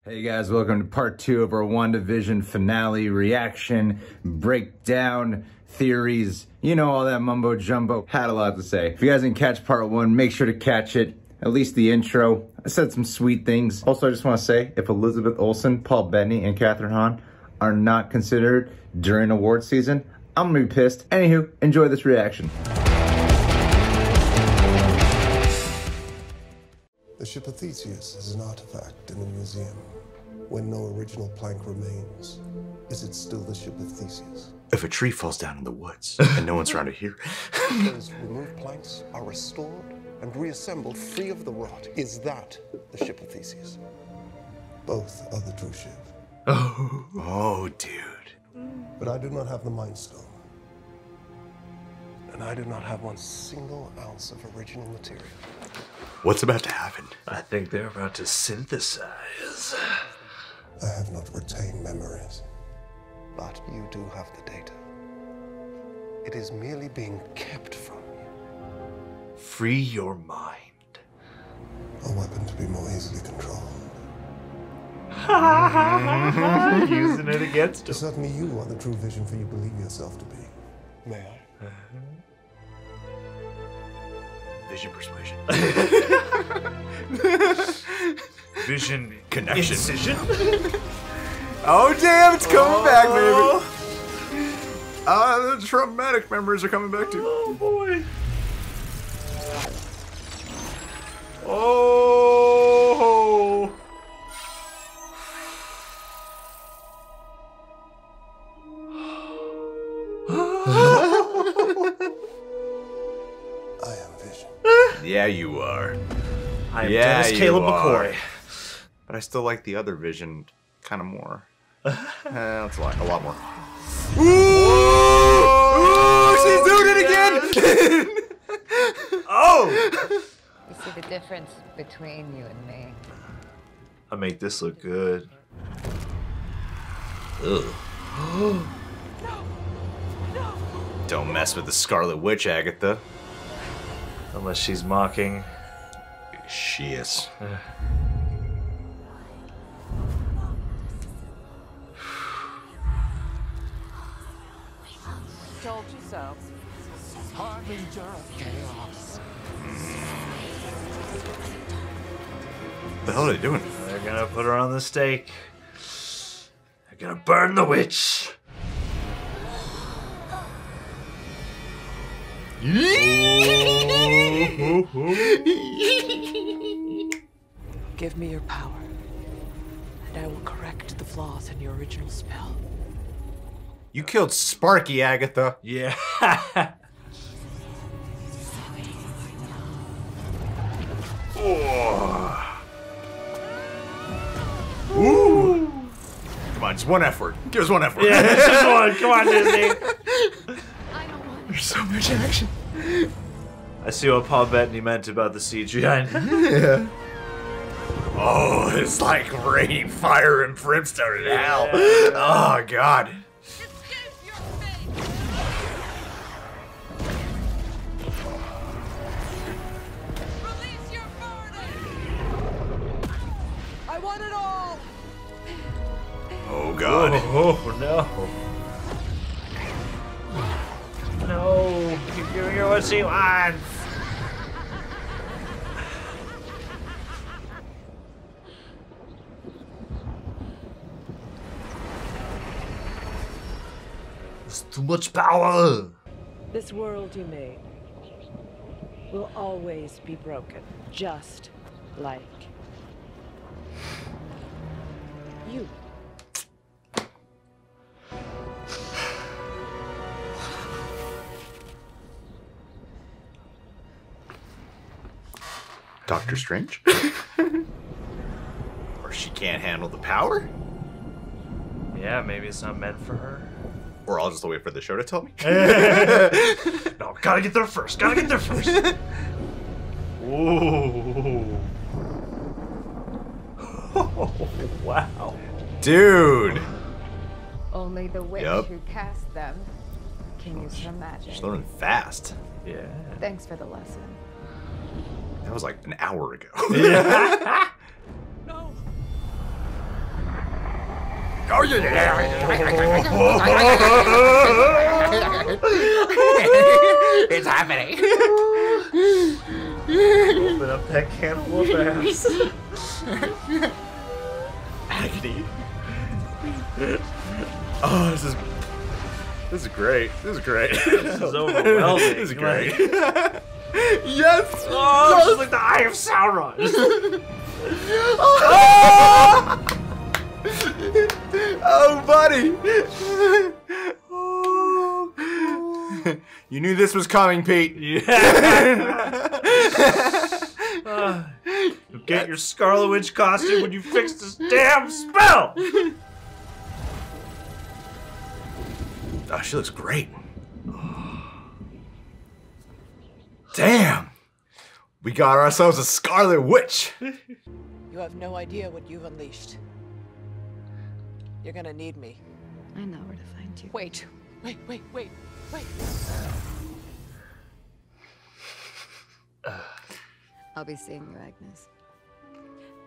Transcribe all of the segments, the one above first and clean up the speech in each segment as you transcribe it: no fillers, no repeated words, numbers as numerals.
Hey guys, welcome to part 2 of our WandaVision finale reaction, breakdown, theories, you know, all that mumbo jumbo. Had a lot to say. If you guys didn't catch part 1, make sure to catch it, at least the intro. I said some sweet things. Also, I just want to say, if Elizabeth Olsen, Paul Bettany, and Catherine Hahn are not considered during award season, I'm gonna be pissed. Anywho, enjoy this reaction. The ship of Theseus is an artifact in a museum. When no original plank remains, is it still the ship of Theseus? If a tree falls down in the woods and no one's around to hear, Those removed planks are restored and reassembled free of the rot. Is that the ship of Theseus? Both are the true ship. oh, dude. But I do not have the Mind Stone. And I do not have one single ounce of original material. What's about to happen? I think they're about to synthesize. I have not retained memories. But you do have the data. It is merely being kept from you. Free your mind. A weapon to be more easily controlled. Using it against him. Certainly you are the true vision for you believe yourself to be. May I? Vision persuasion. Vision Connection. incision. Oh, damn, it's coming back, baby. The traumatic memories are coming back too. Oh, boy. Oh. I am Vision. Yeah, you are. I am Yeah, Dennis you Caleb are. McCoy. But I still like the other Vision kind of more. That's a lot more. Ooh! Ooh, she's doing it again! Oh! You see the difference between you and me. I make this look good. Ugh. Don't mess with the Scarlet Witch, Agatha. Unless she's mocking. She is. Told you so. Harbinger of chaos. What the hell are they doing? They're gonna put her on the stake. They're gonna burn the witch. Give me your power, and I will correct the flaws in your original spell. You killed Sparky, Agatha. Yeah. Oh. Ooh. Come on, just one effort. Give us one effort. Yeah, just one. Come on, Disney. There's so much action. I see what Paul Bettany meant about the CGI. Yeah. Oh, it's like rain, fire, and brimstone in hell. Oh, God. I want it all! Oh, God. Oh, no. No, you're giving her what she wants. It's too much power. This world you made will always be broken, just like you. Doctor Strange? Or she can't handle the power? Yeah, maybe it's not meant for her. Or I'll just wait for the show to tell me. No, gotta get there first. Gotta get there first. Ooh. Oh, wow. Dude. Only the witch Yup. who cast them can use her magic. She's learning fast. Yeah. Thanks for the lesson. That was like an hour ago. Yeah. No! Oh yeah. It's happening. Open up that can of ass. Agony. Oh, this is great. This is great. This is overwhelming. This is great. Yes. Oh, it's like the Eye of Sauron. Oh, buddy. You knew this was coming, Pete. Yeah. You get your Scarlet Witch costume when you fix this damn spell. Oh, she looks great. Damn. We got ourselves a Scarlet Witch. You have no idea what you've unleashed. You're gonna need me. I know where to find you. Wait. I'll be seeing you, Agnes.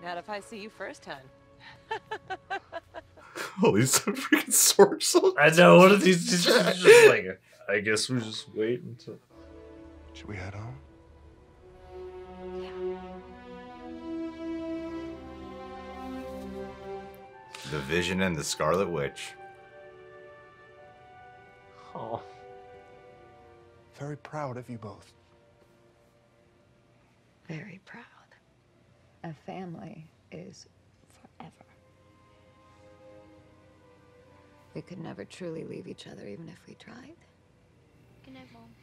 Not if I see you first, hon. Holy freaking sorcerer. I know. What are these? Just like, I guess we just wait until. Should we head home? The Vision and the Scarlet Witch. Oh. Very proud of you both. Very proud. A family is forever. We could never truly leave each other, even if we tried. Good night, Mom.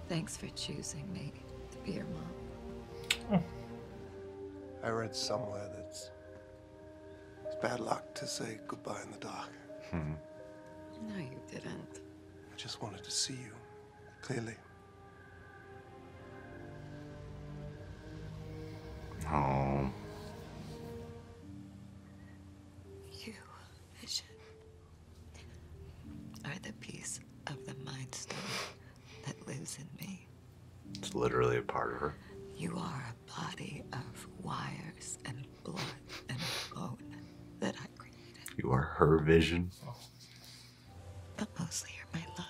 Thanks for choosing me to be your mom. I read somewhere that it's bad luck to say goodbye in the dark. No, you didn't. I just wanted to see you clearly. Oh. You, Vision, are the piece of the Mind Stone that lives in me. It's literally a part of her. You are a body of wires and blood and bone that I created. You are her vision. But mostly you're my love.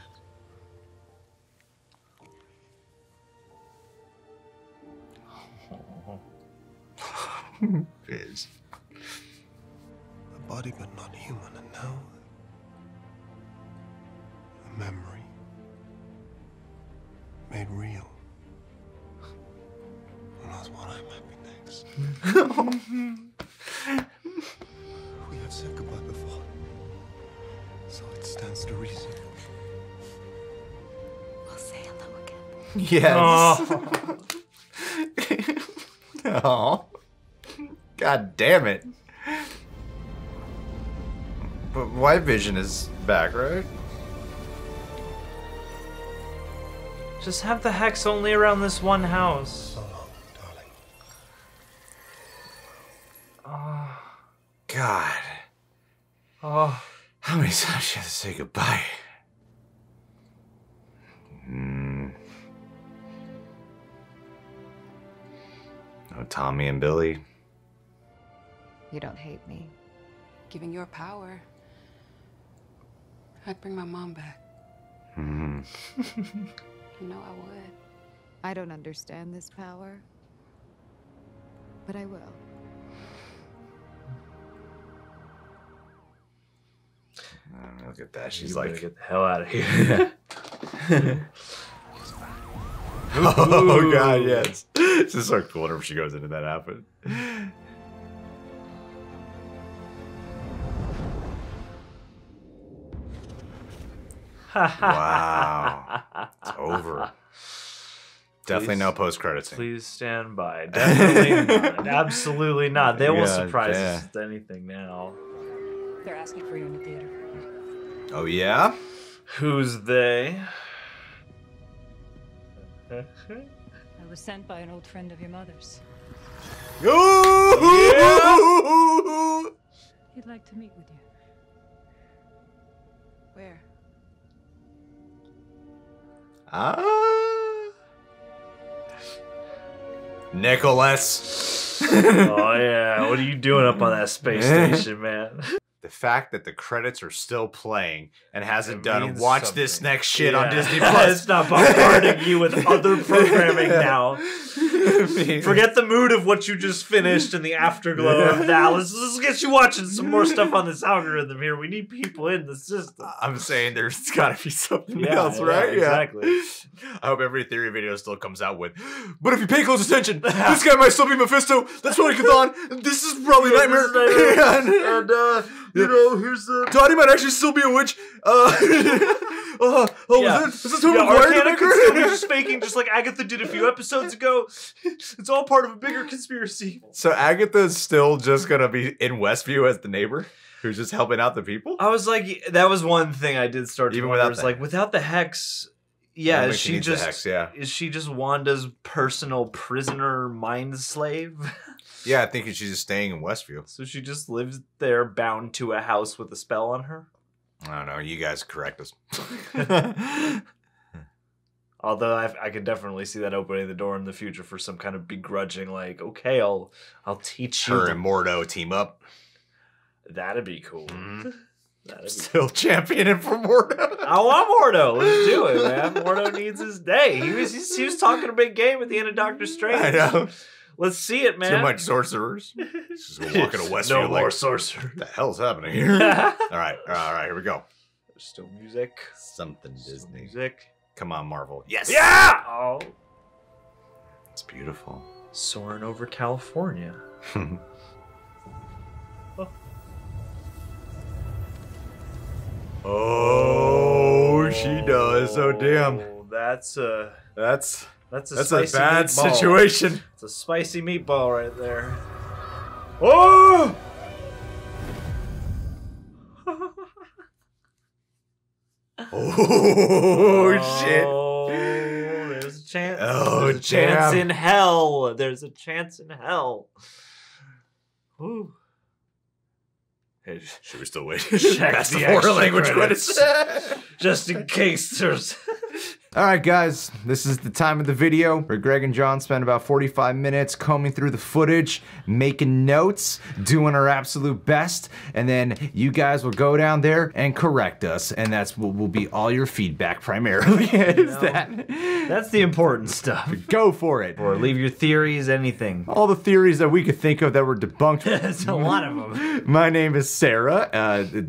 Viz. A body but not human, and now a memory made real. And that's what I'm happy next. We have said goodbye before, so it stands to reason. We'll say hello again. Yes. Oh. God damn it. But White Vision is back, right? Just have the hex only around this one house. So long, darling. God. Oh. How many times she had to say goodbye? Oh, Tommy and Billy. You don't hate me. Given your power, I'd bring my mom back. You know I would. I don't understand this power, but I will. Look at that. She's You like, better get the hell out of here. oh God, yes. It's just so cool whenever she goes into that outfit. Wow. It's over. Definitely no post-credit scene. Please stand by. Definitely not. Absolutely not. They won't Yeah, surprise yeah. us with anything now. They're asking for you in the theater. Oh, yeah? Who's they? I was sent by an old friend of your mother's. Ooh! He'd like to meet with you. Where? Nicholas. Oh yeah, what are you doing up on that space station, man? The fact that the credits are still playing and hasn't It done means watch something. this next shit on Yeah. Disney Plus. It's not bombarding you with other programming now. Forget the mood of what you just finished and the afterglow of now. Let's get you watching some more stuff on this algorithm here. We need people in the system. I'm saying there's got to be something Yeah, else, yeah, right? exactly. I hope every theory video still comes out with, but if you pay close attention, this guy might still be Mephisto. That's probably Chthon. This is probably Nightmare. And you know, here's the Dottie might actually still be a witch. Is this who Arcana could still be just faking, just like Agatha did a few episodes ago. It's all part of a bigger conspiracy. So Agatha's still just gonna be in Westview as the neighbor who's just helping out the people? I was like, that was one thing I did start to Even wonder. without Was the- like, without the hex, I yeah, don't is think she she needs the just hex, yeah. is she just Wanda's personal prisoner mind slave? Yeah, I think she's just staying in Westview. So she just lives there bound to a house with a spell on her? I don't know. You guys correct us. Although I could definitely see that opening the door in the future for some kind of begrudging, like, okay, I'll teach you. Her and Mordo team up. That'd be cool. Mhm. That'd be Still championing for Mordo. I want Mordo. Let's do it, man. Mordo needs his day. He was talking a big game at the end of Doctor Strange. I know. Let's see it, man. Too much sorcerers. Just gonna walk into Westview No like, more sorcerer. what the hell's happening here? All right, here we go. There's still music. Something Still Disney. music. Come on, Marvel. Yes. Yeah! Oh. It's beautiful. Soaring over California. Oh, she does. Oh, damn. That's a That's spicy a bad meatball. situation. It's a spicy meatball right there. Oh! Oh, shit. Oh, there's a chance. Oh, there's a chance damn. in hell. There's a chance in hell. Whew. Hey, Should we still wait? check Past the the foreign extra language credits. credits. Just in case there's. All right, guys, this is the time of the video where Greg and John spend about 45 minutes combing through the footage, making notes, doing our absolute best, and then you guys will go down there and correct us, and that's what will be all your feedback primarily. Is that? That's the important stuff. Go for it. Or leave your theories, anything. All the theories that we could think of that were debunked. There's a lot of them. My name is Sarah.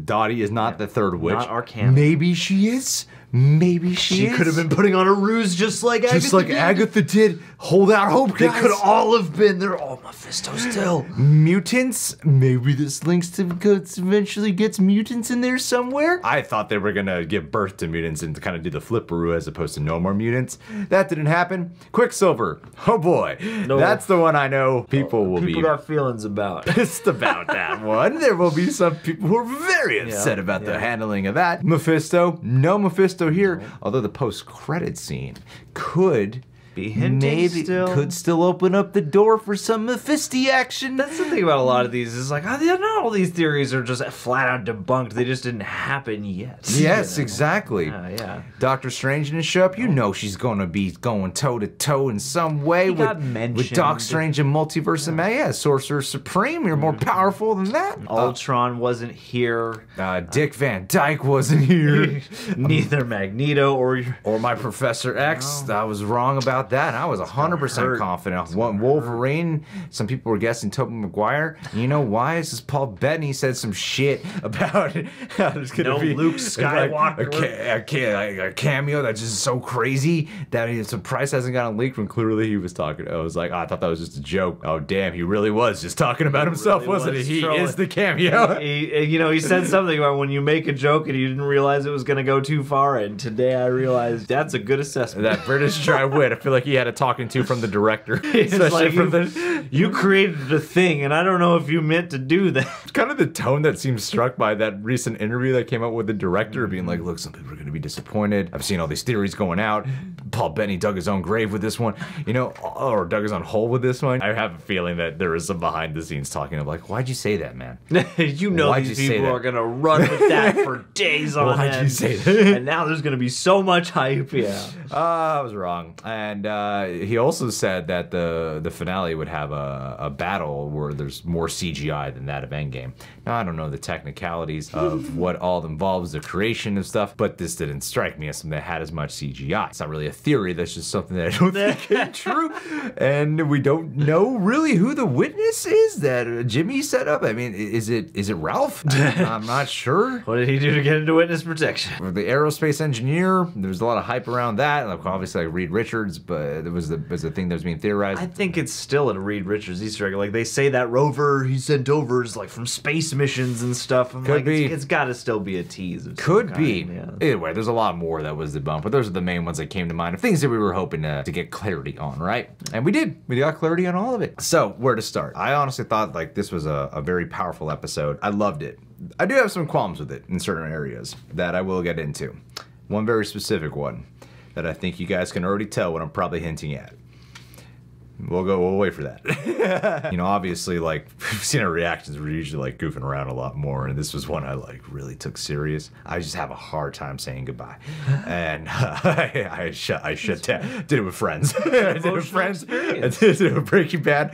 Dottie is not the third witch. Not Arcana. Maybe she is. Maybe she is. She could have been putting on a ruse just like Agatha just like did. Agatha did. Hold out hope, They guys. could all have been. They're all Mephisto still. Mutants? Maybe this links to eventually gets mutants in there somewhere? I thought they were gonna give birth to mutants and kind of do the flipperoo as opposed to no more mutants. That didn't happen. Quicksilver. Oh boy. No. That's the one I know people will People be got feelings about. pissed about that one. There will be some people who are very upset about the handling of that. Mephisto. No Mephisto here. Although the post-credit scene could Be hinting maybe still. could still open up the door for some Mephisti action. That's the thing about a lot of these is like, not all these theories are just flat out debunked. They just didn't happen yet. Yes, You know? exactly. Yeah. Doctor Strange didn't show up. You know she's going to be going toe to toe in some way with got mentioned. Doc Strange and Multiverse of Mayhem. Sorcerer Supreme, you're more powerful than that. Ultron wasn't here. Dick Van Dyke wasn't here. Neither Magneto or Or my Professor X. I was wrong about that. I was 100% hurt. confident. Wolverine, some people were guessing Tobey Maguire. You know why? It's just Paul Bettany said some shit about how there's gonna No be Luke like Skywalker. a cameo that's just so crazy that his price hasn't gotten leaked when clearly he was talking. I was like, I thought that was just a joke. Oh damn, he really was just talking about himself, really wasn't was he? He trolling. is the cameo. He said something about when you make a joke and you didn't realize it was going to go too far, and today I realized that's a good assessment. That British dry wit. I feel like he had a talking to from the director. It's Especially like from the you created a thing, and I don't know if you meant to do that. kind of the tone that seems struck by that recent interview that came out with the director, being like, look, some people are going to be disappointed. I've seen all these theories going out. Paul Bettany dug his own grave with this one, you know, or dug his own hole with this one. I have a feeling that there is some behind the scenes talking of like, why'd you say that, man? You know Why'd these you say people that? are going to run with that for days on Why'd end. you say that? And now there's going to be so much hype, yeah. I was wrong. And And he also said that the finale would have a battle where there's more CGI than that of Endgame. Now, I don't know the technicalities of what all involves the creation of stuff, but this didn't strike me as something that had as much CGI. It's not really a theory, that's just something that I don't think is true. And we don't know really who the witness is that Jimmy set up. I mean, is it Ralph? I'm not sure. What did he do to get into witness protection? The aerospace engineer, there's a lot of hype around that. Like, obviously, like Reed Richards, but it was the thing that was being theorized. I think it's still a Reed Richards Easter egg. Like, they say that rover he sent over is like from space missions and stuff. I'm Could like, be. It's got to still be a tease. Of Could some be. kind, yeah. Either way, there's a lot more that was debunked, but those are the main ones that came to mind of things that we were hoping to get clarity on, right? And we did. We got clarity on all of it. So, where to start? I honestly thought like this was a very powerful episode. I loved it. I do have some qualms with it in certain areas that I will get into. One very specific one that I think you guys can already tell what I'm probably hinting at. We'll wait for that. You know, obviously, like, we've seen our reactions, we're usually like goofing around a lot more, and this was one I like really took serious. I just have a hard time saying goodbye. And I did it with friends. I did it with friends. I did it with Breaking Bad.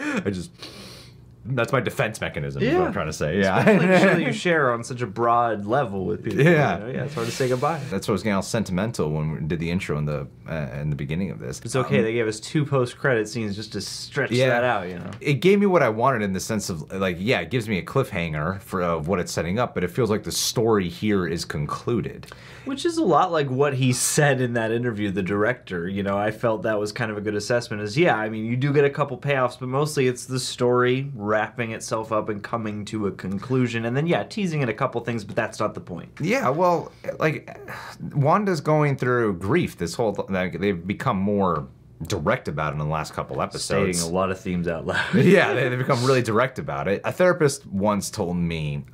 That's my defense mechanism, is what I'm trying to say. Yeah. That you share on such a broad level with people. Yeah. You know? Yeah, it's hard to say goodbye. That's what was getting all sentimental when we did the intro in the beginning of this. It's okay, they gave us 2 post-credit scenes just to stretch that out, you know? It gave me what I wanted in the sense of, like, yeah, it gives me a cliffhanger of what it's setting up, but it feels like the story here is concluded. Which is a lot like what he said in that interview, the director. You know, I felt that was kind of a good assessment is, yeah, I mean, you do get a couple payoffs, but mostly it's the story wrapping itself up and coming to a conclusion. And then, yeah, teasing it a couple things, but that's not the point. Yeah, well, like, Wanda's going through grief. This whole, like, they've become more direct about it in the last couple episodes. Stating a lot of themes out loud. Yeah, they've become really direct about it. A therapist once told me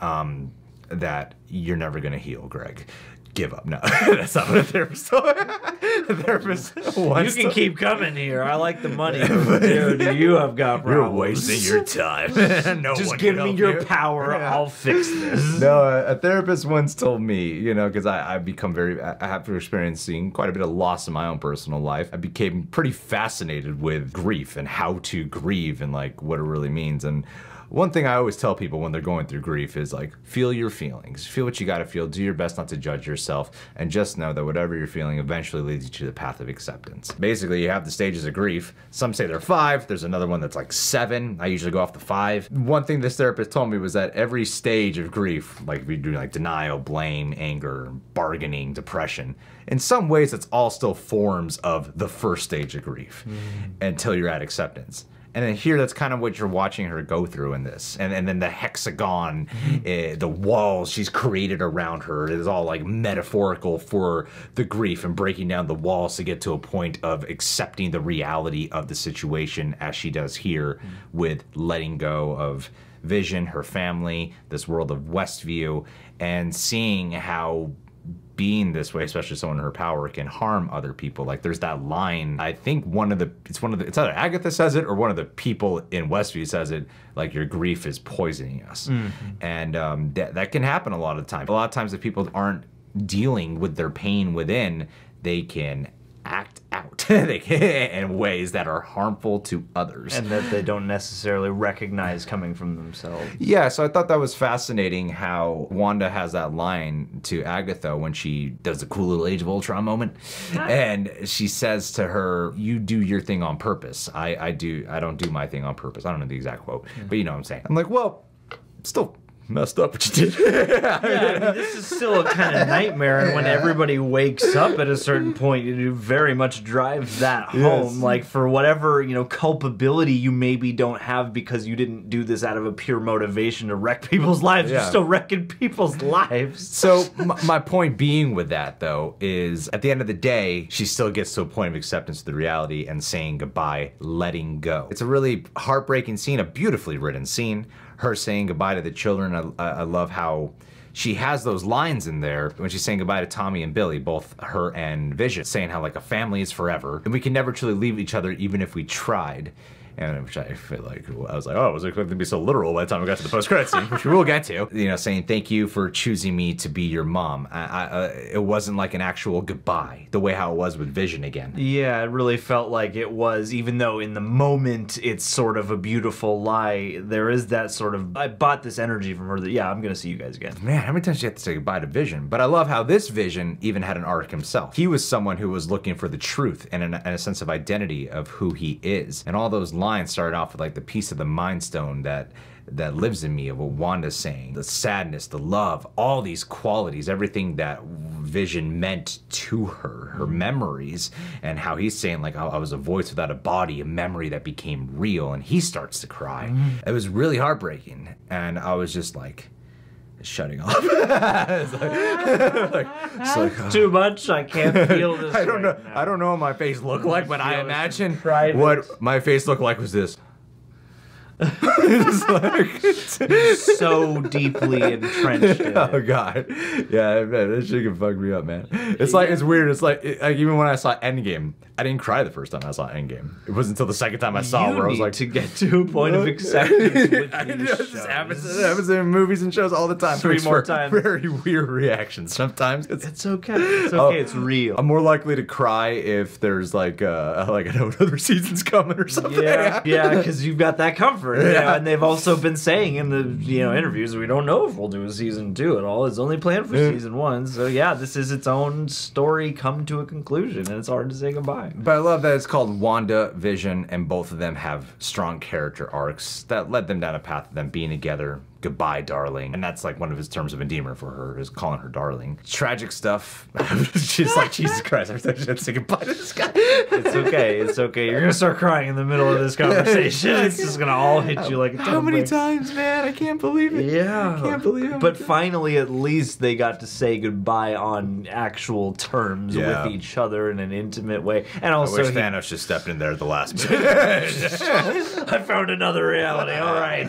that you're never going to heal, Greg. Give up. No, that's not what a therapist told me. A therapist once You can keep coming here. I like the money. Dude, you have got problems. You're wasting your time. No Just one give can me help your you. power. Yeah. I'll fix this. No, a therapist once told me, you know, because I've become after experiencing quite a bit of loss in my own personal life, I became pretty fascinated with grief and how to grieve and like what it really means. And one thing I always tell people when they're going through grief is like, feel your feelings. Feel what you gotta feel. Do your best not to judge yourself. And just know that whatever you're feeling eventually leads you to the path of acceptance. Basically, you have the stages of grief. Some say they're 5. There's another one that's like 7. I usually go off the 5. One thing this therapist told me was that every stage of grief, like if you do like denial, blame, anger, bargaining, depression, in some ways it's all still forms of the first stage of grief until you're at acceptance. And then here, that's kind of what you're watching her go through in this. And then the hexagon, the walls she's created around her is all like metaphorical for the grief and breaking down the walls to get to a point of accepting the reality of the situation as she does here with letting go of Vision, her family, this world of Westview, and seeing how being this way, especially someone in her power, can harm other people. Like there's that line, I think it's either Agatha says it or one of the people in Westview says it, like your grief is poisoning us. And that can happen a lot of times. A lot of times if people aren't dealing with their pain within, they can act out in ways that are harmful to others. And that they don't necessarily recognize coming from themselves. Yeah, so I thought that was fascinating how Wanda has that line to Agatha when she does the cool little Age of Ultron moment. And she says to her, you do your thing on purpose. I don't do my thing on purpose. I don't know the exact quote, but you know what I'm saying. I'm like, well, still messed up what you did. Yeah, I mean, this is still a kind of nightmare, and when everybody wakes up at a certain point, you very much drive that home. Like, for whatever, you know, culpability you maybe don't have because you didn't do this out of a pure motivation to wreck people's lives, you're still wrecking people's lives. So, my point being with that, though, is at the end of the day, she still gets to a point of acceptance of the reality and saying goodbye, letting go. It's a really heartbreaking scene, a beautifully written scene. Her saying goodbye to the children. I love how she has those lines in there when she's saying goodbye to Tommy and Billy, both her and Vision, saying how like a family is forever and we can never truly leave each other even if we tried. and which I feel like I was like, oh, was it going to be so literal by the time we got to the post-credit scene, which we will get to. You know, saying thank you for choosing me to be your mom. It wasn't like an actual goodbye, the way how it was with Vision again. Yeah, it really felt like it was, even though in the moment it's sort of a beautiful lie, there is that sort of, I bought this energy from her that, yeah, I'm gonna see you guys again. Man, how many times do you have to say goodbye to Vision? But I love how this Vision even had an arc himself. He was someone who was looking for the truth and a sense of identity of who he is. And all those lines started off with like the piece of the Mind Stone that lives in me, of what Wanda's saying, the sadness, the love, all these qualities, everything that Vision meant to her, her memories, and how he's saying like, oh, I was a voice without a body, a memory that became real, and he starts to cry. It was really heartbreaking, and I was just like, shutting off. It's like, too much. I can't feel this. I don't know. Now. I don't know what my face looked like, but I imagine private. what my face looked like was this. So deeply entrenched in Oh it. god, yeah, man, this shit can fuck me up, man. It's like, it's weird. It's like even when I saw Endgame, I didn't cry the first time I saw Endgame. It wasn't until the second time I saw it where I was like, to get to a point of acceptance with I these know, this shows. happens in movies and shows all the time. Three Makes more for times. Very weird reactions. Sometimes It's okay. It's okay. It's real. I'm more likely to cry if there's like I know another season's coming or something. Yeah, because you've got that comfort. Yeah. Yeah, and they've also been saying in the interviews, we don't know if we'll do a season 2 at all. It's only planned for season 1. So yeah, this is its own story come to a conclusion, and it's hard to say goodbye. But I love that it's called Wanda, Vision, and both of them have strong character arcs that led them down a path of them being together. Goodbye, darling. And that's like one of his terms of endearment for her, is calling her darling. Tragic stuff. She's like, Jesus Christ, every time she has to say goodbye to this guy. It's okay. It's okay. You're gonna start crying in the middle of this conversation. It's just gonna all hit you like a How many ton of times, man? I can't believe it. Yeah. I can't believe it. But finally, at least they got to say goodbye on actual terms Yeah. with each other in an intimate way. And I also, wish Thanos just stepped in there at the last minute. I found another reality. All right.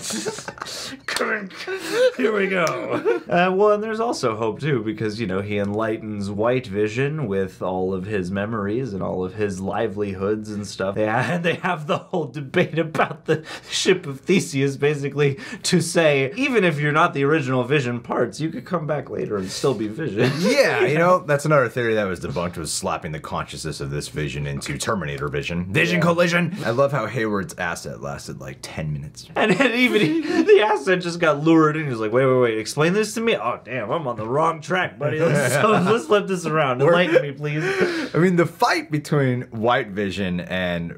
Here we go. Well, and there's also hope, too, because, he enlightens White Vision with all of his memories and all of his livelihoods and stuff. They have the whole debate about the ship of Theseus, basically, to say, even if you're not the original Vision parts, you could come back later and still be Vision. Yeah, that's another theory that was debunked, was slapping the consciousness of this Vision into Terminator Vision. Vision collision! I love how Hayward's asset lasted like 10 minutes. And then even the asset just got lured in. He was like, wait, explain this to me? Oh, damn, I'm on the wrong track, buddy. Let's flip this around. Enlighten me, please. I mean, the fight between White Vision and,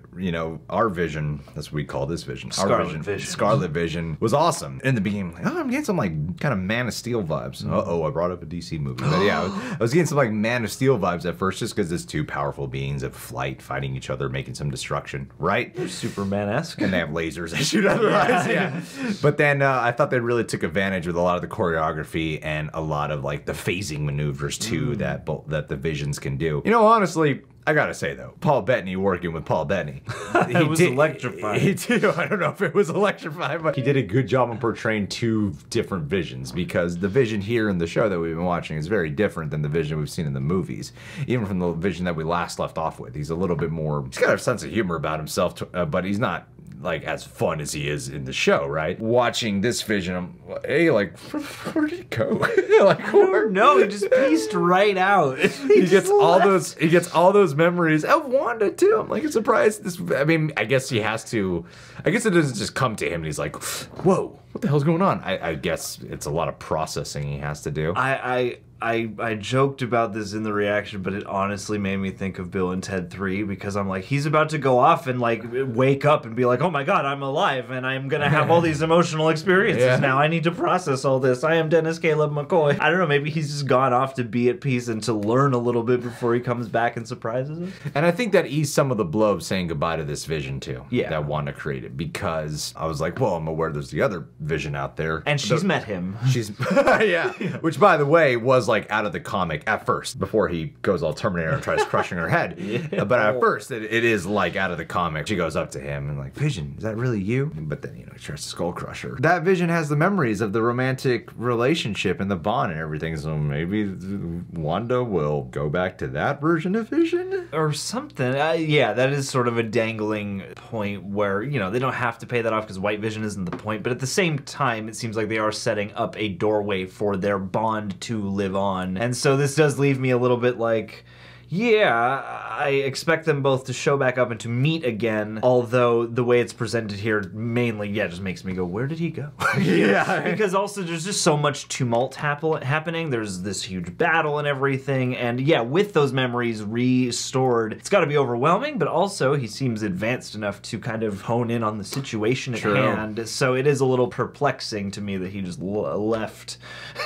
our Vision, that's what we call this Vision. Scarlet Vision. Scarlet Vision was awesome. In the beginning, like, I'm getting some like kind of Man of Steel vibes. Uh-oh, I brought up a DC movie. But yeah, I was getting some like Man of Steel vibes at first, just because it's two powerful beings of flight fighting each other, making some destruction, right? They're Superman-esque. And they have lasers that shoot out of their eyes, yeah. But then I thought they really took advantage with a lot of the choreography and a lot of like the phasing maneuvers too that the Visions can do. Honestly, I gotta say though, Paul Bettany working with Paul Bettany. It was electrifying. I don't know if it was electrifying, but he did a good job on portraying two different Visions, because the Vision here in the show that we've been watching is very different than the Vision we've seen in the movies. Even from the Vision that we last left off with. He's a little bit more, he's got a sense of humor about himself, but he's not like as fun as he is in the show, right? Watching this Vision, I'm like, hey, like, where did he go? Like, No, he just pieced right out. He gets all those memories of Wanda too. I'm like surprised. I guess he has to. I guess it doesn't just come to him and he's like, whoa, what the hell's going on? I guess it's a lot of processing he has to do. I joked about this in the reaction, but it honestly made me think of Bill and Ted 3, because I'm like, he's about to go off and like wake up and be like, oh my god, I'm alive and I'm gonna have all these emotional experiences now. I need to process all this. I am Dennis Caleb McCoy. I don't know, maybe he's just gone off to be at peace and to learn a little bit before he comes back and surprises us. And I think that eased some of the blow of saying goodbye to this Vision too. Yeah. That Wanda created, because I was like, well, I'm aware there's the other Vision out there. And she's met him. She's yeah. Which by the way was like out of the comic at first, before he goes all Terminator and tries crushing her head. Yeah. But at first, it is like out of the comic. She goes up to him and like, Vision, is that really you? But then, you know, he tries to skull crush her. That Vision has the memories of the romantic relationship and the bond and everything, so maybe Wanda will go back to that version of Vision? Or something. Yeah, that is sort of a dangling point where, you know, they don't have to pay that off because White Vision isn't the point, but at the same time, it seems like they are setting up a doorway for their bond to live on. And so this does leave me a little bit like, yeah, I expect them both to show back up and to meet again, although the way it's presented here mainly, yeah, just makes me go, where did he go? Yeah. Because also there's just so much tumult happening, there's this huge battle and everything, and yeah, with those memories restored, it's gotta be overwhelming, but also he seems advanced enough to kind of hone in on the situation at hand, so it is a little perplexing to me that he just left,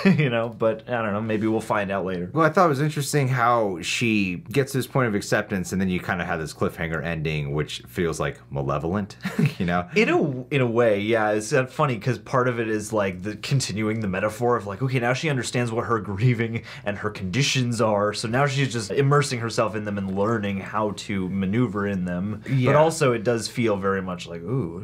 you know, but I don't know, maybe we'll find out later. Well, I thought it was interesting how she gets to this point of acceptance, and then you kind of have this cliffhanger ending, which feels like malevolent, you know? In a way, yeah. It's funny because part of it is like continuing the metaphor of like, okay, now she understands what her grieving and her conditions are, so now she's just immersing herself in them and learning how to maneuver in them. Yeah. But also, it does feel very much like, ooh,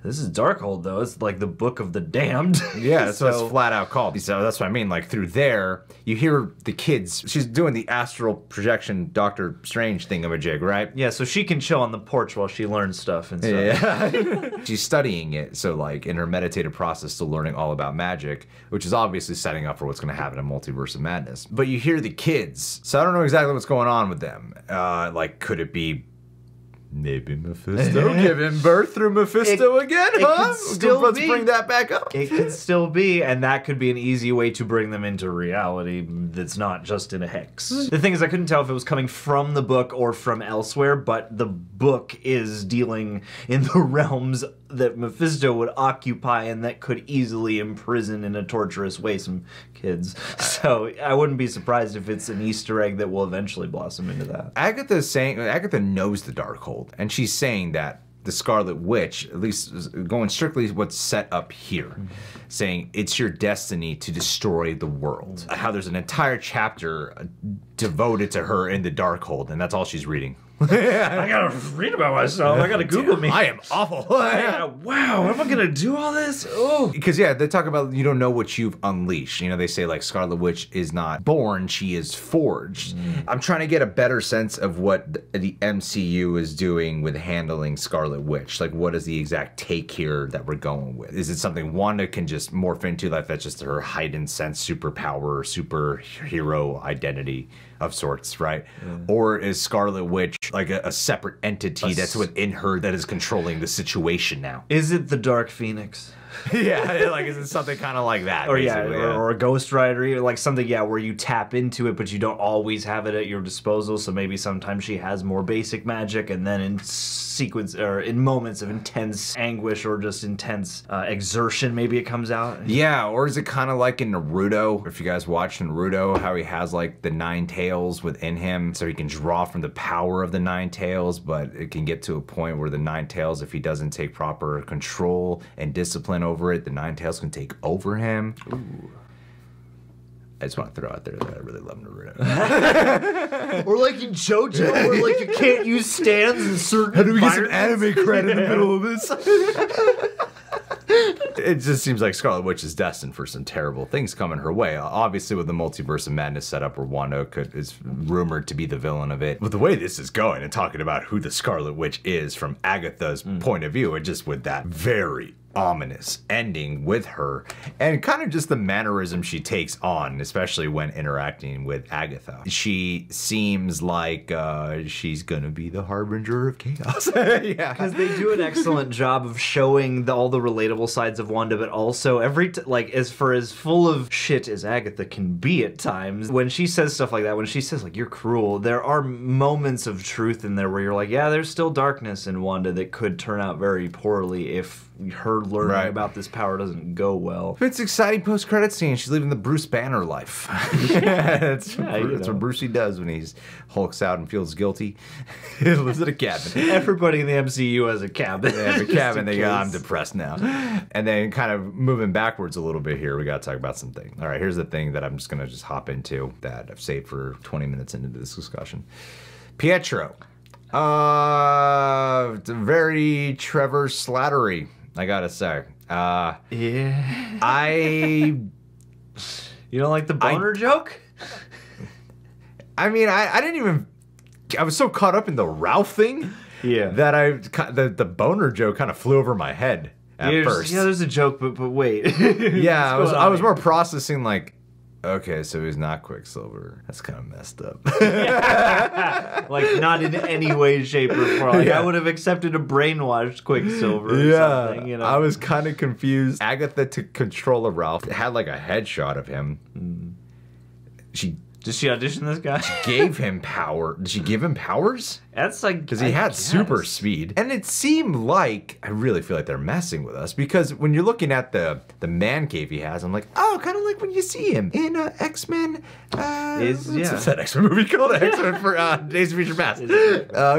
this is Darkhold, though. It's like the Book of the Damned. Yeah, so it's flat out called. So that's what I mean. Like, through there, you hear the kids. She's doing the astral projection Doctor Strange thingamajig, right? Yeah, so she can chill on the porch while she learns stuff and stuff. Yeah. She's studying it, so like in her meditative process, still learning all about magic, which is obviously setting up for what's going to happen in Multiverse of Madness. But you hear the kids, so I don't know exactly what's going on with them. Like, could it be maybe Mephisto giving birth through Mephisto again, huh? Let's bring that back up. It could still be, and that could be an easy way to bring them into reality that's not just in a hex. The thing is, I couldn't tell if it was coming from the book or from elsewhere, but the book is dealing in the realms that Mephisto would occupy and that could easily imprison in a torturous way some kids. So I wouldn't be surprised if it's an Easter egg that will eventually blossom into that. Agatha's saying, Agatha knows the Darkhold, and she's saying that the Scarlet Witch, at least going strictly what's set up here, saying it's your destiny to destroy the world. How there's an entire chapter devoted to her in the Darkhold, and that's all she's reading. I gotta read about myself. I gotta Google me. I am awful. Wow, am I gonna do all this? Oh, because yeah, they talk about you don't know what you've unleashed. You know, they say like Scarlet Witch is not born; she is forged. I'm trying to get a better sense of what the MCU is doing with handling Scarlet Witch. Like, what is the exact take here that we're going with? Is it something Wanda can just morph into, like that's just her heightened sense, superpower, superhero identity of sorts, right? Or is Scarlet Witch like a separate entity that's within her that is controlling the situation now? Is it the Dark Phoenix? Yeah, like is it something kind of like that? Or or a Ghost Rider, like something, yeah, where you tap into it, but you don't always have it at your disposal. So maybe sometimes she has more basic magic, and then in sequence or in moments of intense anguish or just intense exertion, maybe it comes out. Yeah, or is it kind of like in Naruto? If you guys watch Naruto, how he has like the 9 tails within him, so he can draw from the power of the 9 tails, but it can get to a point where the 9 tails, if he doesn't take proper control and discipline over it, the 9 tails can take over him. Ooh. I just want to throw out there that I really love Naruto. Or like in JoJo, where like you can't use stands in certain How do we get some anime credit in the middle of this? It just seems like Scarlet Witch is destined for some terrible things coming her way. Obviously, with the Multiverse of Madness setup, where Wanda is rumored to be the villain of it. With the way this is going and talking about who the Scarlet Witch is from Agatha's point of view, and just with that very ominous ending with her, and kind of just the mannerism she takes on, especially when interacting with Agatha. She seems like she's gonna be the harbinger of chaos. Yeah, because they do an excellent job of showing all the relatable sides of Wanda, but also like as full of shit as Agatha can be at times, when she says stuff like that, when she says like you're cruel, there are moments of truth in there where you're like, yeah, there's still darkness in Wanda that could turn out very poorly if her learning about this power doesn't go well. It's exciting post-credit scene. She's living the Bruce Banner life. That's what Brucey does when he hulks out and feels guilty. He lives in a cabin. Everybody in the MCU has a cabin. They have a cabin. They go, I'm depressed now. And then kind of moving backwards a little bit here, we got to talk about something. All right, here's the thing that I'm just going to hop into that I've saved for 20 minutes into this discussion. Pietro. Very Trevor Slattery, I gotta say. Yeah. You don't like the boner joke? I mean, I didn't even... I was so caught up in the Ralph thing that the boner joke kind of flew over my head at first. Yeah, there's a joke, but wait. Yeah, I was more processing like, okay, so he's not Quicksilver. That's kind of messed up. Like, not in any way, shape, or form. Like, I would have accepted a brainwashed Quicksilver or something, you know? I was kind of confused. Agatha took control of Ralph. It had, like, a headshot of him. Did she audition this guy? She gave him power. Did she give him powers? That's like... Because he had super speed. And it seemed like... I really feel like they're messing with us. Because when you're looking at the man cave he has, I'm like, oh, kind of like when you see him in X-Men... What's that X-Men movie called? X-Men for Days of Future Past. You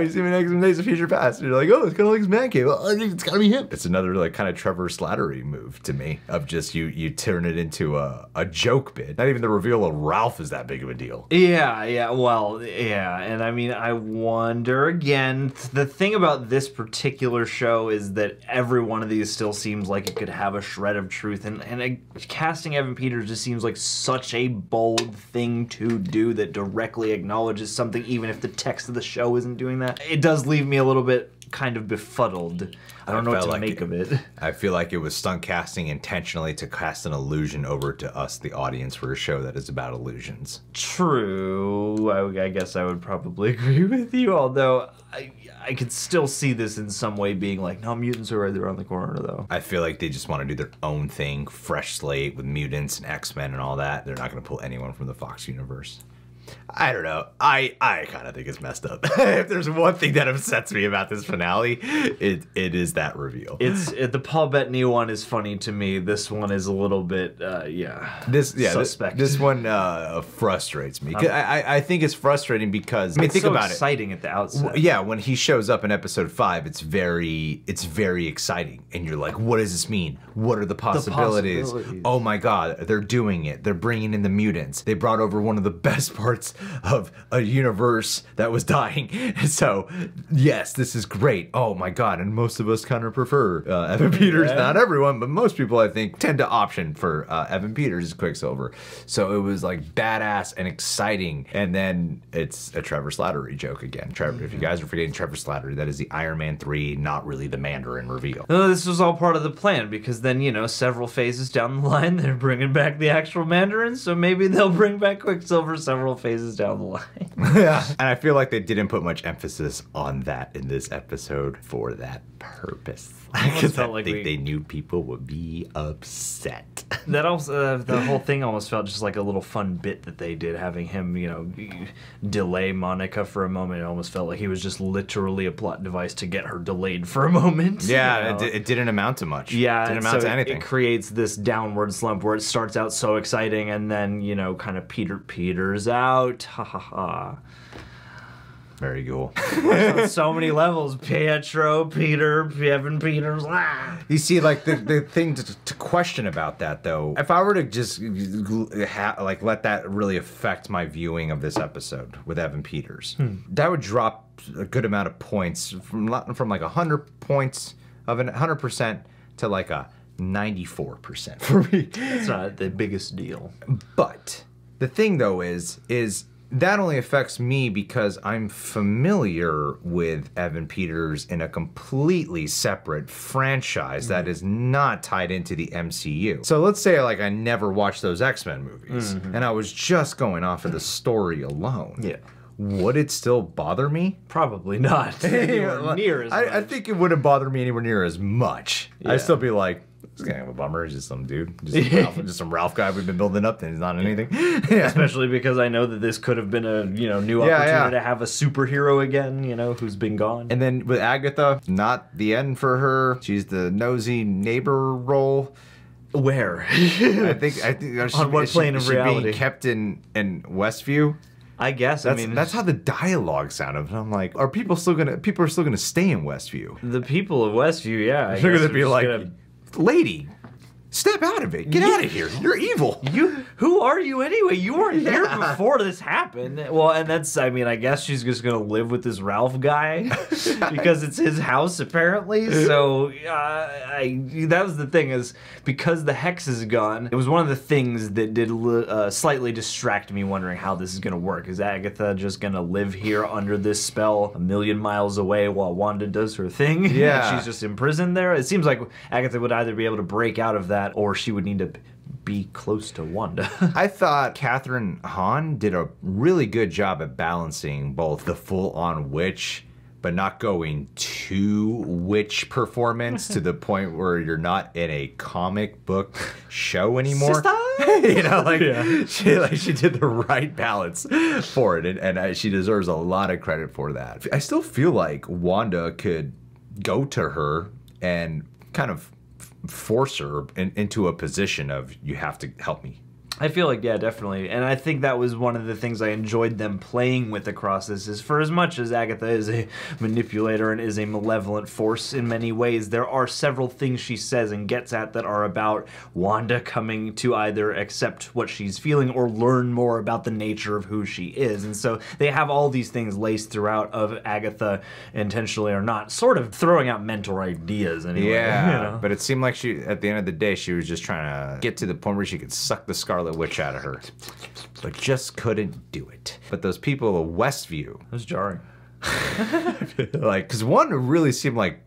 see him in X-Men Days of Future Past. And you're like, oh, it's kind of like his man cave. Well, I think it's got to be him. It's another like kind of Trevor Slattery move to me. Of just you turn it into a joke bit. Not even the reveal of Ralph is that big of a deal. Yeah, well, yeah, and I mean, I wonder again. The thing about this particular show is that every one of these still seems like it could have a shred of truth, and casting Evan Peters just seems like such a bold thing to do that directly acknowledges something, even if the text of the show isn't doing that. It does leave me a little bit kind of befuddled. I don't know what to make of it. I feel like it was stunt casting intentionally to cast an illusion over to us, the audience, for a show that is about illusions. True. I guess I would probably agree with you, although I could still see this in some way being like, no, mutants are right there on the corner, though. I feel like they just want to do their own thing, fresh slate with mutants and X-Men and all that. They're not going to pull anyone from the Fox universe. I don't know. I kind of think it's messed up. If there's one thing that upsets me about this finale, it is that reveal. The Paul Bettany one is funny to me. This one is a little bit, suspect. This one frustrates me. I think it's frustrating because think about it. Exciting at the outset. Yeah, when he shows up in episode 5, it's very exciting, and you're like, what does this mean? What are the possibilities? Oh my God, they're doing it. They're bringing in the mutants. They brought over one of the best parts of a universe that was dying. So, yes, this is great. Oh my God, and most of us kind of prefer Evan Peters. Not everyone, but most people, I think, tend to option for Evan Peters as Quicksilver. So it was like badass and exciting. And then it's a Trevor Slattery joke again. Trevor, if you guys are forgetting Trevor Slattery, that is the Iron Man 3, not really the Mandarin reveal. No, this was all part of the plan, because then, you know, several phases down the line, they're bringing back the actual Mandarin, so maybe they'll bring back Quicksilver several phases down the line. Yeah. And I feel like they didn't put much emphasis on that in this episode for that purpose. Because I think they knew people would be upset. That also, the whole thing almost felt just like a little fun bit that they did, having him, you know, delay Monica for a moment. It almost felt like he was just literally a plot device to get her delayed for a moment. Yeah, you know? It didn't amount to much. Yeah, it didn't amount to anything. It creates this downward slump where it starts out so exciting and then, you know, kind of peters out. Ha ha ha. Very cool. On so many levels. Pietro, Peter, Evan Peters. You see, like, the thing to question about that, though, if I were to just let that really affect my viewing of this episode with Evan Peters, that would drop a good amount of points from like 100 points of 100% to like a 94% for me. That's not the biggest deal. But the thing, though, is that only affects me because I'm familiar with Evan Peters in a completely separate franchise that is not tied into the MCU. So let's say like I never watched those X-Men movies and I was just going off of the story alone. Yeah. Would it still bother me? Probably not. Anywhere near as much. I think it wouldn't bother me anywhere near as much. Yeah. I'd still be like, It's kind of a bummer. It's just some dude, just some Ralph guy we've been building up, and he's not anything. Yeah. Especially because I know that this could have been a new opportunity to have a superhero again, who's been gone. And then with Agatha, not the end for her. She's the nosy neighbor role. Where? I think on what plane of reality? Being kept in Westview. I guess. That's how the dialogue sounded. And I'm like, people are still gonna stay in Westview? The people of Westview, yeah. They're gonna be like, lady, step out of it. Get out of here. You're evil. Who are you anyway? You weren't here before this happened. Well, and that's, I guess she's just gonna live with this Ralph guy because it's his house apparently. So that was the thing, is because the hex is gone. It was one of the things that did slightly distract me, wondering how this is gonna work. Is Agatha just gonna live here under this spell a million miles away while Wanda does her thing? Yeah, she's just imprisoned there. It seems like Agatha would either be able to break out of that, or she would need to be close to Wanda. I thought Catherine Hahn did a really good job at balancing both the full-on witch, but not going too witch performance to the point where you're not in a comic book show anymore. She did the right balance for it, and she deserves a lot of credit for that. I still feel like Wanda could go to her and kind of force her into a position of, you have to help me. I feel like, yeah, definitely. And I think that was one of the things I enjoyed them playing with across this, is for as much as Agatha is a manipulator and is a malevolent force in many ways, there are several things she says and gets at that are about Wanda coming to either accept what she's feeling or learn more about the nature of who she is. And so they have all these things laced throughout of Agatha, intentionally or not, sort of throwing out mentor ideas anyway. Yeah, but it seemed like she, at the end of the day, she was just trying to get to the point where she could suck the Scarlet Witch out of her, but just couldn't do it. But those people of Westview, it was jarring. Because Wanda really seemed like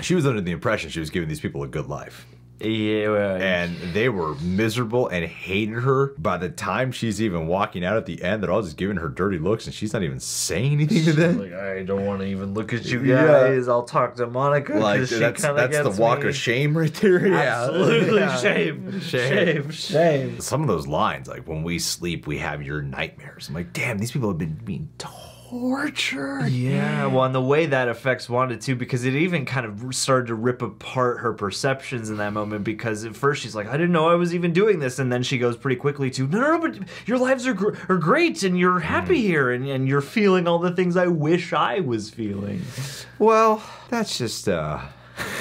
she was under the impression she was giving these people a good life. Yeah, and they were miserable and hated her. By the time she's even walking out at the end, they're all just giving her dirty looks, and she's not even saying anything to them. Like, I don't want to even look at you guys. I'll talk to Monica. Like, that's the walk of shame right there. Absolutely, shame. Some of those lines, like, when we sleep, we have your nightmares. I'm like, damn, these people have been being tortured. Yeah, well, and the way that affects Wanda too, because it even kind of started to rip apart her perceptions in that moment, because at first she's like, I didn't know I was even doing this, and then she goes pretty quickly to, no, but your lives are great, and you're happy here, and you're feeling all the things I wish I was feeling. Well, that's just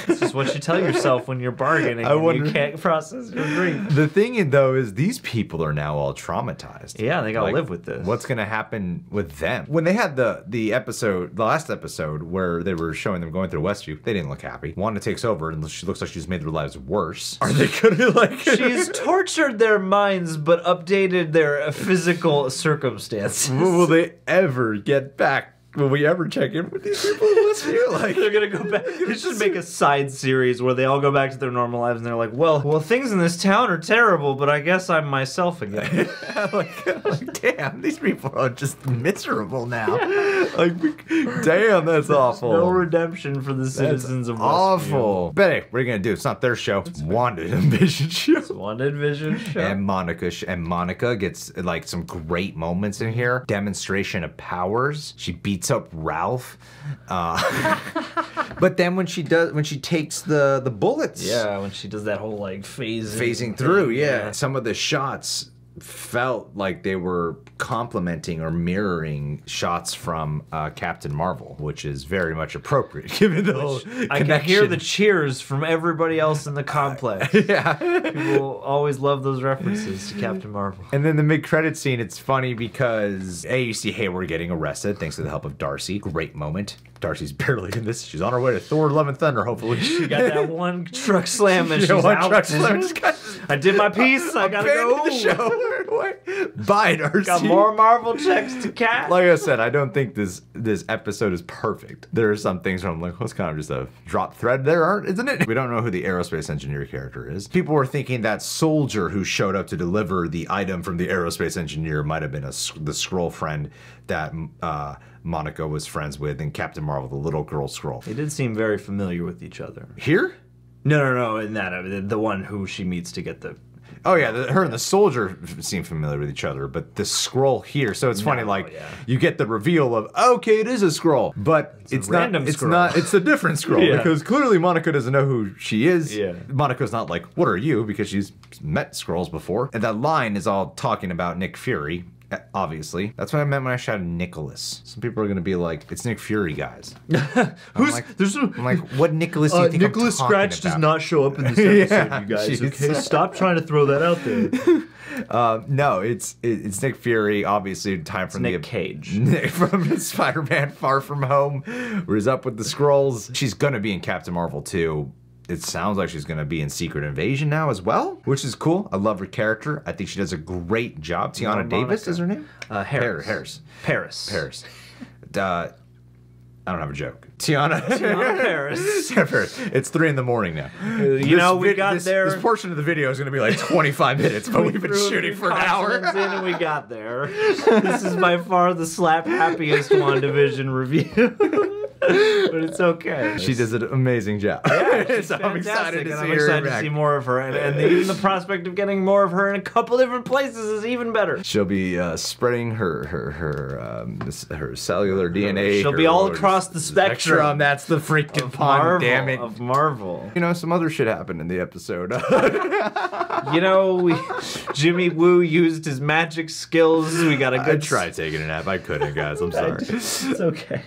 This is what you tell yourself when you're bargaining and you can't process your grief. The thing, though, is these people are now all traumatized. Yeah, they gotta live with this. What's gonna happen with them? When they had the last episode where they were showing them going through Westview, they didn't look happy. Wanda takes over and she looks like she's made their lives worse. Are they gonna like? She's tortured their minds, but updated their physical circumstances. Will they ever get back? Will we ever check in with these people in Westview? Like, they're gonna go back. They should make a side series where they all go back to their normal lives, and they're like, well, things in this town are terrible, but I guess I'm myself again. like, damn, these people are just miserable now. Like, damn, that's awful. No redemption for the citizens of Westview. Awful. But hey, what are you gonna do? It's not their show. It's Wanda and Vision show. It's Wanda and Vision show. And Monica gets like some great moments in here. Demonstration of powers. She beats up Ralph, but then when she takes the bullets, when she does that whole like phasing through, some of the shots felt like they were complementing or mirroring shots from Captain Marvel, which is very much appropriate given the whole connection. I can hear the cheers from everybody else in the complex. People always love those references to Captain Marvel. And then the mid-credit scene, it's funny because you see Hayward getting arrested thanks to the help of Darcy. Great moment. Darcy's barely in this. She's on her way to Thor: Love and Thunder, hopefully. She got that one truck slam and she's out. I did my piece. I gotta go. The show. Bye, Darcy. Got more Marvel checks to cash. Like I said, I don't think this episode is perfect. There are some things where I'm like, well, it's kind of just a drop thread there, isn't it? We don't know who the aerospace engineer character is. People were thinking that soldier who showed up to deliver the item from the aerospace engineer might have been the Skrull friend that Monica was friends with, and Captain Marvel, the little girl Skrull. They did seem very familiar with each other. Here? No. In that, the one who she meets to get the. Oh yeah, her and the soldier seem familiar with each other, but the scroll here. So it's funny, like you get the reveal of okay, it is a scroll, but it's not. It's not. It's a different scroll because clearly Monica doesn't know who she is. Yeah. Monica's not like, what are you? Because she's met Skrulls before, and that line is all talking about Nick Fury. Obviously, that's what I meant when I shouted Nicholas. Some people are gonna be like, "It's Nick Fury, guys." Who's? I'm like, what Nicholas do you think Nicholas I'm Scratch talking does not show up in this episode, you guys. Jeez. Okay, stop trying to throw that out there. No, it's Nick Fury. Obviously, time from Nick Cage from Spider-Man: Far From Home, where he's up with the Skrulls. She's gonna be in Captain Marvel 2. It sounds like she's going to be in Secret Invasion now as well, which is cool. I love her character. I think she does a great job. Tiana Davis is her name? Harris. Paris. I don't have a joke. Tiana Paris. Paris. It's 3 in the morning now. This portion of the video is going to be like 25 minutes, but we've been shooting for an hour. In and we got there. This is by far the slap happiest WandaVision review. But it's okay. She does an amazing job. Yeah, so I'm excited to see I'm her excited back. to see more of her, and even the prospect of getting more of her in a couple different places is even better. She'll be spreading her cellular DNA. She'll be all across the spectrum. That's the freaking pun. Damn it. Of Marvel. You know, some other shit happened in the episode. You know, Jimmy Woo used his magic skills. We got a good. I tried taking a nap. I couldn't, guys. I'm sorry. It's okay.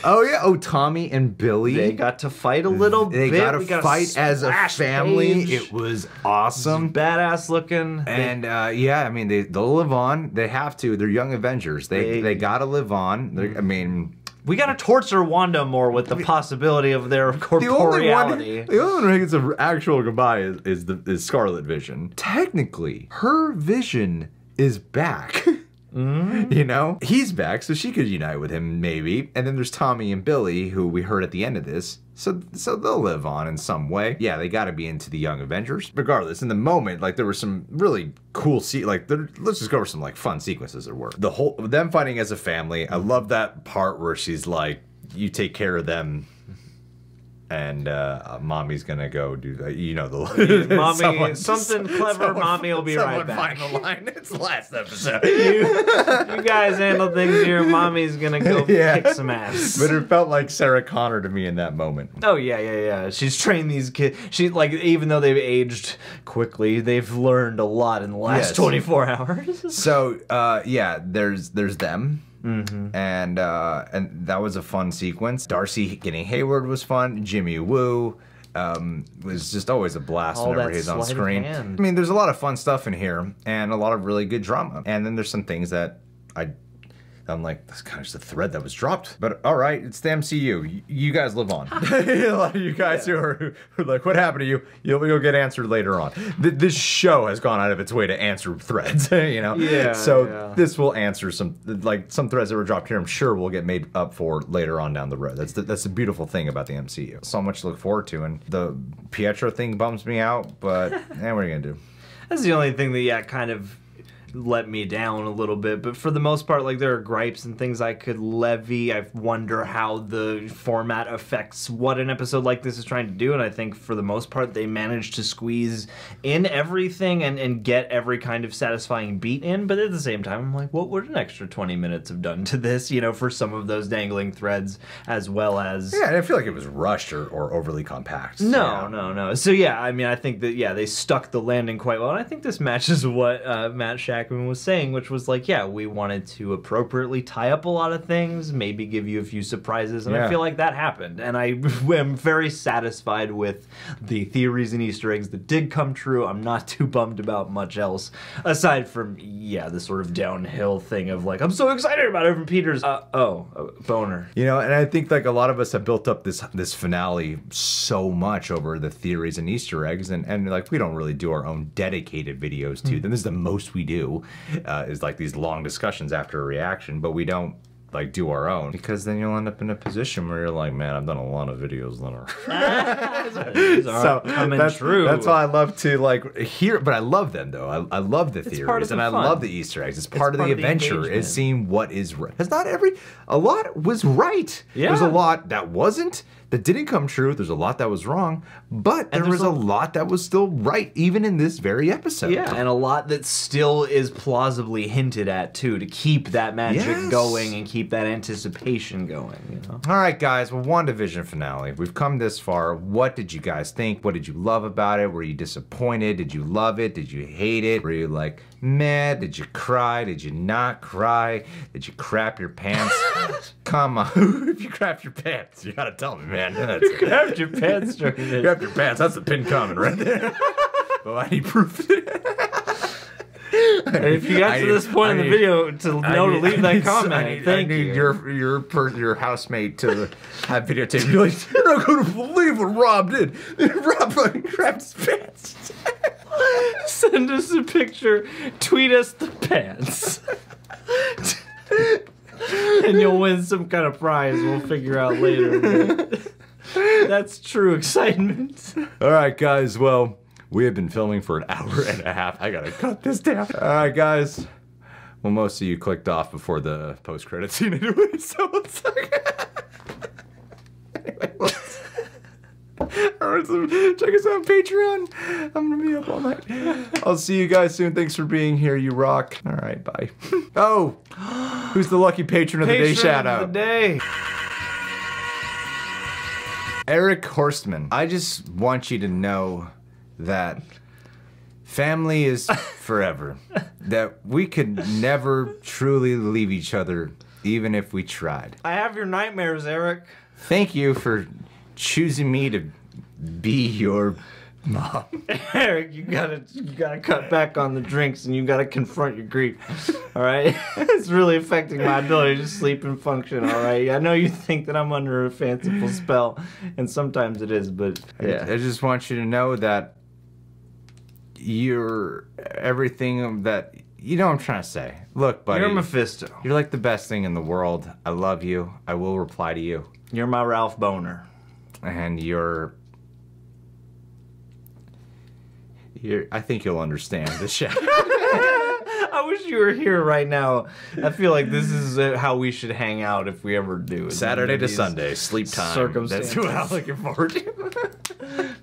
Oh yeah. Oh, Tommy and Billy. They got to fight a little bit. They got to fight as a family. Page. It was awesome. Badass looking. And yeah, I mean, they'll live on. They have to. They're young Avengers. They got to live on. I mean. We gotta torture Wanda more with the possibility of their corporeality. The only one who gets an actual goodbye is Scarlet Vision. Technically, her vision is back. You know? He's back, so she could unite with him, maybe. And then there's Tommy and Billy, who we heard at the end of this. So they'll live on in some way. Yeah, they gotta be into the Young Avengers. Regardless, in the moment, like, there were some really cool let's just go over some, like, fun sequences that were. Them fighting as a family. I love that part where she's like, you take care of them. And mommy's gonna go do that. You know the mommy. Something clever. Mommy will be right back. Find the line. It's the last episode. You guys handle things here. Mommy's gonna go kick some ass. But it felt like Sarah Connor to me in that moment. Oh yeah. She's trained these kids. She like even though they've aged quickly, they've learned a lot in the last 24 hours. So yeah, there's them. And that was a fun sequence. Darcy getting Hayward was fun. Jimmy Woo was just always a blast whenever he's on screen. I mean, there's a lot of fun stuff in here and a lot of really good drama. And then there's some things that I'm like, that's kind of just a thread that was dropped. But all right, it's the MCU. You guys live on. A lot of you guys who are like, what happened to you? You'll get answered later on. This show has gone out of its way to answer threads, you know? Yeah. So this will answer some threads that were dropped here. I'm sure will get made up for later on down the road. That's the beautiful thing about the MCU. So much to look forward to. And the Pietro thing bums me out, but what are you gonna do? That's the only thing that kind of let me down a little bit, but for the most part, like, there are gripes and things I could levy. I wonder how the format affects what an episode like this is trying to do, and I think for the most part they managed to squeeze in everything and get every kind of satisfying beat in, but at the same time I'm like, what would an extra 20 minutes have done to this, you know, for some of those dangling threads, as well as... Yeah, I feel like it was rushed or overly compact. No. So yeah, I mean, I think that, yeah, they stuck the landing quite well, and I think this matches what Matt Shackman was saying, which was like, yeah, we wanted to appropriately tie up a lot of things, maybe give you a few surprises, and I feel like that happened, and I am very satisfied with the theories and Easter eggs that did come true. I'm not too bummed about much else, aside from, the sort of downhill thing of like, I'm so excited about Evan Peters. Boner. You know, and I think like a lot of us have built up this finale so much over the theories and Easter eggs, and like we don't really do our own dedicated videos to them. This is the most we do. Is like these long discussions after a reaction, but we don't like do our own, because then you'll end up in a position where you're like, man, I've done a lot of videos that are so coming true. That's why I love to like hear, but I love them though. I love the theories and I love the Easter eggs. It's part of the adventure. Is seeing what is right. A lot was right. Yeah. There's a lot that wasn't. that didn't come true. There's a lot that was wrong, but there was a lot that was still right, even in this very episode. Yeah, and a lot that still is plausibly hinted at too, to keep that magic going and keep that anticipation going. You know. All right, guys. Well, WandaVision finale. We've come this far. What did you guys think? What did you love about it? Were you disappointed? Did you love it? Did you hate it? Were you like mad? Did you cry? Did you not cry? Did you crap your pants? Come on. If you crap your pants, you gotta tell me, man. You crapped your pants during this. Crap your pants. That's the pin comment right there. Well, I need proof. And if you got to this point in the video to leave that comment, thank you. Your housemate to have videotape. Be like, you're not gonna believe what Rob did. Rob fucking crapped his pants. Send us a picture. Tweet us the pants. And you'll win some kind of prize. We'll figure out later. That's true excitement. All right, guys. Well, we have been filming for an hour and a half. I gotta cut this down. All right, guys. Well, most of you clicked off before the post-credit scene anyway, so it's like... Anyway, all right, so check us out on Patreon. I'm gonna be up all night. I'll see you guys soon. Thanks for being here. You rock. All right, bye. Oh, who's the lucky patron of the day? Shout out. Patron of the day. Eric Horstman. I just want you to know that family is forever. That we could never truly leave each other, even if we tried. I have your nightmares, Eric. Thank you for choosing me to be your mom. Eric, you gotta cut back on the drinks and you gotta confront your grief. All right, it's really affecting my ability to sleep and function. All right, I know you think that I'm under a fanciful spell, and sometimes it is, but yeah. I just want you to know that you're everything that you know what I'm trying to say. Look, buddy. You're Mephisto. You're like the best thing in the world. I love you. I will reply to you. You're my Ralph Boner. And you're I think you'll understand the show. I wish you were here right now. I feel like this is how we should hang out if we ever do. Saturday to Sunday, sleep time. Circumstances. That's what I'm looking forward to.